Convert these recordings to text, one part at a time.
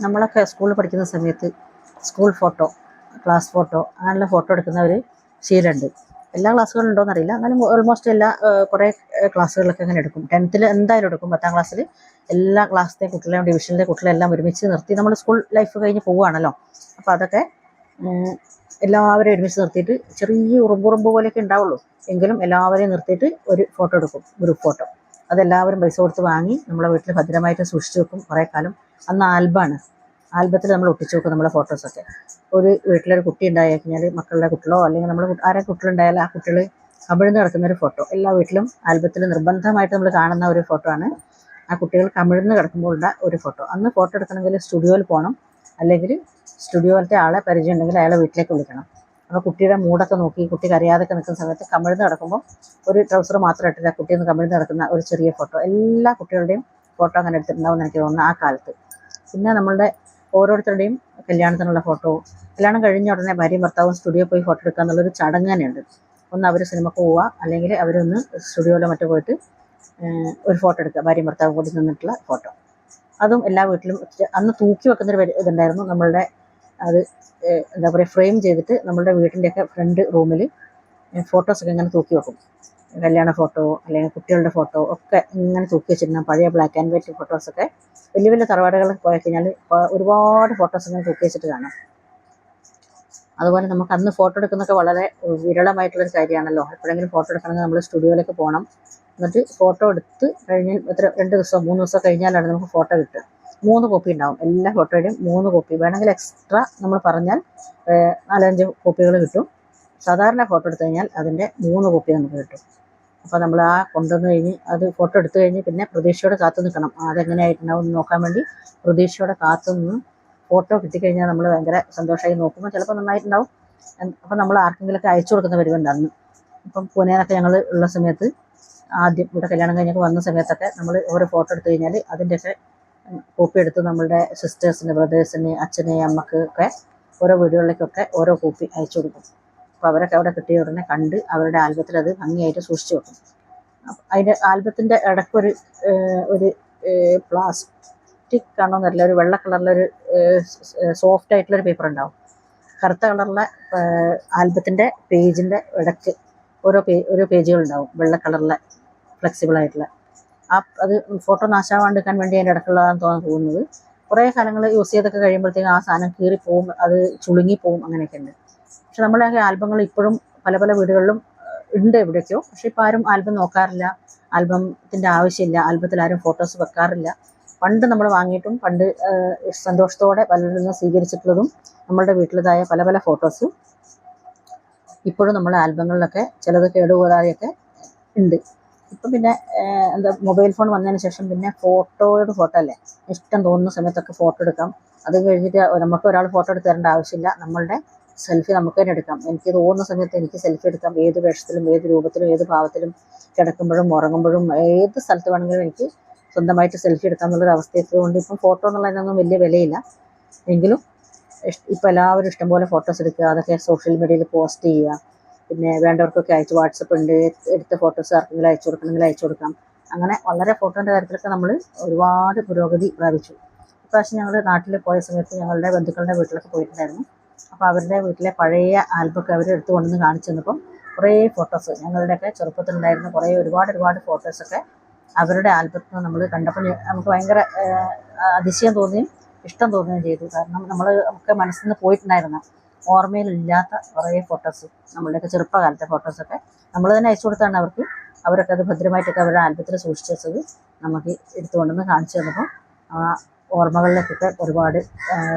നമ്മളൊക്കെ സ്കൂളിൽ പഠിക്കുന്ന സമയത്ത് സ്കൂൾ ഫോട്ടോ, ക്ലാസ് ഫോട്ടോ, അങ്ങനെയുള്ള ഫോട്ടോ എടുക്കുന്ന ഒരു ശീലമുണ്ട്. എല്ലാ ക്ലാസ്സുകളിലും ഉണ്ടോയെന്ന് അറിയില്ല, എന്നാലും ഓൾമോസ്റ്റ് എല്ലാ കുറേ ക്ലാസ്സുകളിലൊക്കെ അങ്ങനെ എടുക്കും. 10th എന്തായാലും എടുക്കും. 10ാം ക്ലാസ്സിൽ എല്ലാ ക്ലാസ്സിലെ കുട്ടികളെയും ഡിവിഷനിലെ കുട്ടികളെല്ലാം ഒരുമിച്ച് നിർത്തി, നമ്മൾ സ്കൂൾ ലൈഫ് കഴിഞ്ഞ് പോവുകയാണല്ലോ. അപ്പോൾ അതൊക്കെ എല്ലാവരെയും ഒരുമിച്ച് നിർത്തിയിട്ട് ചെറിയ ഉറുമ്പുറുമ്പ് പോലെയൊക്കെ ഉണ്ടാവുള്ളൂ, എങ്കിലും എല്ലാവരെയും നിർത്തിയിട്ട് ഒരു ഫോട്ടോ എടുക്കും, ഗ്രൂപ്പ് ഫോട്ടോ. അതെല്ലാവരും പൈസ കൊടുത്ത് വാങ്ങി നമ്മളെ വീട്ടിൽ ഭദ്രമായിട്ട് സൂക്ഷിച്ച് വെക്കും കുറേ കാലം. അന്ന് ആൽബമാണ്, ആൽബത്തിൽ നമ്മൾ ഒട്ടിച്ച് വെക്കും നമ്മളെ ഫോട്ടോസൊക്കെ. ഒരു വീട്ടിലൊരു കുട്ടി ഉണ്ടായി കഴിഞ്ഞാൽ, മക്കളുടെ കുട്ടികളോ അല്ലെങ്കിൽ നമ്മൾ ആരെ കുട്ടികളുണ്ടായാലും ആ കുട്ടികൾ കമിഴ്ന്ന് കിടക്കുന്നൊരു ഫോട്ടോ എല്ലാ വീട്ടിലും ആൽബത്തിൽ നിർബന്ധമായിട്ട് നമ്മൾ കാണുന്ന ഒരു ഫോട്ടോ ആണ്. ആ കുട്ടികൾ കമിഴ്ന്ന് കിടക്കുമ്പോഴുള്ള ഒരു ഫോട്ടോ. അന്ന് ഫോട്ടോ എടുക്കണമെങ്കിൽ സ്റ്റുഡിയോയിൽ പോകണം, അല്ലെങ്കിൽ സ്റ്റുഡിയോയിലത്തെ ആളെ പരിചയം ഉണ്ടെങ്കിൽ അയാളെ വീട്ടിലേക്ക് വിളിക്കണം. അപ്പോൾ കുട്ടിയുടെ മൂടൊക്കെ നോക്കി കുട്ടി കരയാതൊക്കെ നിൽക്കുന്ന സമയത്ത് കമിഴ്ന്ന് കിടക്കുമ്പോൾ ഒരു ട്രൗസർ മാത്രം ഇട്ടിട്ട് ആ കുട്ടിയിൽ നിന്ന് കമിഴ്ന്ന് കിടക്കുന്ന ഒരു ചെറിയ ഫോട്ടോ, എല്ലാ കുട്ടികളുടെയും ഫോട്ടോ അങ്ങനെ എടുത്തിട്ടുണ്ടാവും എന്ന് എനിക്ക് തോന്നുന്നു ആ കാലത്ത്. പിന്നെ നമ്മളുടെ ഓരോരുത്തരുടെയും കല്യാണത്തിനുള്ള ഫോട്ടോ, കല്യാണം കഴിഞ്ഞ ഉടനെ ഭാര്യയും ഭർത്താവും സ്റ്റുഡിയോ പോയി ഫോട്ടോ എടുക്കുക എന്നുള്ളൊരു ചടങ്ങ് തന്നെയുണ്ട്. ഒന്ന് അവർ സിനിമക്ക് പോവുക, അല്ലെങ്കിൽ അവരൊന്ന് സ്റ്റുഡിയോയിലോ മറ്റോ പോയിട്ട് ഒരു ഫോട്ടോ എടുക്കുക, ഭാര്യയും ഭർത്താവും കൂടി നിന്നിട്ടുള്ള ഫോട്ടോ. അതും എല്ലാ വീട്ടിലും അന്ന് തൂക്കി വെക്കുന്നൊരു ഇതുണ്ടായിരുന്നു നമ്മളുടെ. അത് എന്താ പറയുക, ഫ്രെയിം ചെയ്തിട്ട് നമ്മളുടെ വീട്ടിൻ്റെയൊക്കെ ഫ്രണ്ട് റൂമിൽ ഫോട്ടോസൊക്കെ ഇങ്ങനെ തൂക്കി വെക്കും. കല്യാണ ഫോട്ടോ അല്ലെങ്കിൽ കുട്ടികളുടെ ഫോട്ടോ ഒക്കെ ഇങ്ങനെ തൂക്കി വെച്ചിട്ടുണ്ടാകും. പഴയ ബ്ലാക്ക് ആൻഡ് വൈറ്റ് ഫോട്ടോസൊക്കെ വലിയ വലിയ തറവാടുകളിൽ പോയി കഴിഞ്ഞാൽ ഒരുപാട് ഫോട്ടോസ് ഇങ്ങനെ തൂക്കി വെച്ചിട്ട് കാണാം. അതുപോലെ നമുക്ക് അന്ന് ഫോട്ടോ എടുക്കുന്നതൊക്കെ വളരെ വിരളമായിട്ടുള്ളൊരു കാര്യമാണല്ലോ. എപ്പോഴെങ്കിലും ഫോട്ടോ എടുക്കണമെങ്കിൽ നമ്മൾ സ്റ്റുഡിയോയിലേക്ക് പോകണം. എന്നിട്ട് ഫോട്ടോ എടുത്ത് കഴിഞ്ഞ് 2 ദിവസമോ 3 ദിവസമോ കഴിഞ്ഞാലാണ് നമുക്ക് ഫോട്ടോ കിട്ടുക. 3 കോപ്പി ഉണ്ടാവും, എല്ലാ ഫോട്ടോയുടെയും 3 കോപ്പി. വേണമെങ്കിൽ എക്സ്ട്രാ നമ്മൾ പറഞ്ഞാൽ 4-5 കോപ്പികൾ കിട്ടും. സാധാരണ ഫോട്ടോ എടുത്തു കഴിഞ്ഞാൽ അതിൻ്റെ 3 കോപ്പി നമുക്ക് കിട്ടും. അപ്പോൾ നമ്മൾ ആ കൊണ്ടുവന്ന് കഴിഞ്ഞ് അത് ഫോട്ടോ എടുത്തു കഴിഞ്ഞ് പിന്നെ പ്രതീക്ഷയോടെ കാത്തു നിൽക്കണം, അതെങ്ങനെയായിട്ടുണ്ടാവും എന്ന് നോക്കാൻ വേണ്ടി. പ്രതീക്ഷയോടെ കാത്തു നിന്ന് ഫോട്ടോ കിട്ടിക്കഴിഞ്ഞാൽ നമ്മൾ ഭയങ്കര സന്തോഷമായി നോക്കുമ്പോൾ ചിലപ്പോൾ നന്നായിട്ടുണ്ടാവും. അപ്പോൾ നമ്മൾ ആർക്കെങ്കിലുമൊക്കെ അയച്ചു കൊടുക്കുന്ന പരിപാടി അന്ന്. ഇപ്പം പൂനെയിലൊക്കെ ഞങ്ങൾ ഉള്ള സമയത്ത്, ആദ്യം ഇവിടെ കല്യാണം കഴിഞ്ഞൊക്കെ വന്ന സമയത്തൊക്കെ നമ്മൾ ഓരോ ഫോട്ടോ എടുത്തു കഴിഞ്ഞാൽ അതിൻ്റെയൊക്കെ കോപ്പി എടുത്ത് നമ്മളുടെ സിസ്റ്റേഴ്സിന്, ബ്രദേഴ്സിന്, അച്ഛന്, അമ്മക്ക് ഒക്കെ ഓരോ വീടുകളിലേക്കൊക്കെ ഓരോ കോപ്പി അയച്ചു കൊടുക്കും. അപ്പോൾ അവരൊക്കെ അവിടെ കിട്ടിയ ഉടനെ കണ്ട് അവരുടെ ആൽബത്തിൽ അത് ഭംഗിയായിട്ട് സൂക്ഷിച്ചു വെക്കും. അതിൻ്റെ ആൽബത്തിൻ്റെ ഇടയ്ക്കൊരു ഒരു പ്ലാസ്റ്റിക് ആണോ എന്നറിയില്ല, ഒരു വെള്ള കളറിലൊരു സോഫ്റ്റ് ആയിട്ടുള്ളൊരു പേപ്പർ ഉണ്ടാവും. കറുത്ത കളറിലെ ആൽബത്തിൻ്റെ പേജിൻ്റെ ഇടയ്ക്ക് ഓരോ പേജുകളുണ്ടാവും, വെള്ള കളറിലെ ഫ്ലെക്സിബിൾ ആയിട്ടുള്ള. അത് ഫോട്ടോ നാശാവാണ്ടിരിക്കാൻ വേണ്ടി അതിൻ്റെ ഇടയ്ക്കുള്ളതാണെന്ന് തോന്നുന്നത്. കുറേ കാലങ്ങൾ യൂസ് ചെയ്തൊക്കെ കഴിയുമ്പോഴത്തേക്കും ആ സാധനം കീറിപ്പോവും, അത് ചുളുങ്ങിപ്പോവും, അങ്ങനെയൊക്കെ ഉണ്ട്. പക്ഷെ നമ്മുടെ ആൽബങ്ങൾ ഇപ്പോഴും പല പല വീടുകളിലും ഉണ്ട് എവിടെയൊക്കെയോ. പക്ഷെ ഇപ്പോൾ ആരും ആൽബം നോക്കാറില്ല, ആൽബത്തിൻ്റെ ആവശ്യമില്ല, ആൽബത്തിൽ ആരും ഫോട്ടോസ് വെക്കാറില്ല. പണ്ട് നമ്മൾ വാങ്ങിയിട്ടും പണ്ട് സന്തോഷത്തോടെ പലരിൽ നിന്ന് സ്വീകരിച്ചിട്ടുള്ളതും നമ്മളുടെ വീട്ടിലതായ പല പല ഫോട്ടോസ് ഇപ്പോഴും നമ്മുടെ ആൽബങ്ങളിലൊക്കെ ചിലത് കേടുകൂടാതെയൊക്കെ ഉണ്ട്. ഇപ്പം പിന്നെ മൊബൈൽ ഫോൺ വന്നതിന് ശേഷം പിന്നെ ഫോട്ടോ അല്ലേ, ഇഷ്ടം തോന്നുന്ന സമയത്തൊക്കെ ഫോട്ടോ എടുക്കാം. അത് കഴിഞ്ഞിട്ട് നമുക്ക് ഒരാൾ ഫോട്ടോ എടുത്ത് തരേണ്ട ആവശ്യമില്ല, നമ്മളുടെ സെൽഫി നമുക്ക് തന്നെ എടുക്കാം. എനിക്ക് തോന്നുന്ന സമയത്ത് എനിക്ക് സെൽഫി എടുക്കാം, ഏത് വേഷത്തിലും ഏത് രൂപത്തിലും ഏത് ഭാവത്തിലും, കിടക്കുമ്പോഴും ഉറങ്ങുമ്പോഴും ഏത് സ്ഥലത്ത് വേണമെങ്കിലും എനിക്ക് സ്വന്തമായിട്ട് സെൽഫി എടുക്കാം എന്നുള്ളൊരു അവസ്ഥയെത്തുകൊണ്ട് ഇപ്പം ഫോട്ടോ എന്നുള്ളതിനൊന്നും വലിയ വിലയില്ല. എങ്കിലും ഇപ്പോൾ എല്ലാവരും ഇഷ്ടംപോലെ ഫോട്ടോസ് എടുക്കുക, അതൊക്കെ സോഷ്യൽ മീഡിയയിൽ പോസ്റ്റ് ചെയ്യുക. പിന്നെ വേണ്ടവർക്കൊക്കെ അയച്ച്, വാട്സപ്പ് ഉണ്ട്, എടുത്ത ഫോട്ടോസ് ആർക്കെങ്കിലും അയച്ചു കൊടുക്കണമെങ്കിൽ അയച്ചു കൊടുക്കാം. അങ്ങനെ വളരെ ഫോട്ടോൻ്റെ കാര്യത്തിലൊക്കെ നമ്മൾ ഒരുപാട് പുരോഗതി പ്രാപിച്ചു. ഇപ്രാവശ്യം ഞങ്ങൾ നാട്ടിൽ പോയ സമയത്ത് ഞങ്ങളുടെ ബന്ധുക്കളുടെ വീട്ടിലൊക്കെ പോയിട്ടുണ്ടായിരുന്നു. അപ്പോൾ അവരുടെ വീട്ടിലെ പഴയ ആൽബമൊക്കെ അവർ എടുത്തു കൊണ്ടുവന്ന് കാണിച്ചു തന്നപ്പം കുറേ ഫോട്ടോസ്, ഞങ്ങളുടെയൊക്കെ ചെറുപ്പത്തിലുണ്ടായിരുന്ന ഒരുപാട് ഫോട്ടോസൊക്കെ അവരുടെ ആൽബത്തിൽ നിന്ന് നമ്മൾ കണ്ടപ്പോൾ നമുക്ക് ഭയങ്കര അതിശയം തോന്നുകയും ഇഷ്ടം തോന്നുകയും ചെയ്തു. കാരണം നമുക്ക് മനസ്സിൽ നിന്ന് പോയിട്ടുണ്ടായിരുന്ന, ഓർമ്മയിലില്ലാത്ത കുറേ ഫോട്ടോസ്, നമ്മളുടെയൊക്കെ ചെറുപ്പകാലത്തെ ഫോട്ടോസൊക്കെ നമ്മൾ തന്നെ അയച്ചു കൊടുത്താണ് അവർക്ക്. അവരൊക്കെ അത് ഭദ്രമായിട്ടൊക്കെ അവരുടെ ആൽബത്തിൽ സൂക്ഷിച്ചു വെച്ചത് നമുക്ക് എടുത്തുകൊണ്ടെന്ന് കാണിച്ചു തന്നപ്പോൾ ആ ഓർമ്മകളിലേക്കൊക്കെ ഒരുപാട്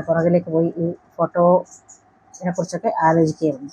പുറകിലേക്ക് പോയി ഈ ഫോട്ടോയെ കുറിച്ചൊക്കെ ആലോചിക്കുകയായിരുന്നു.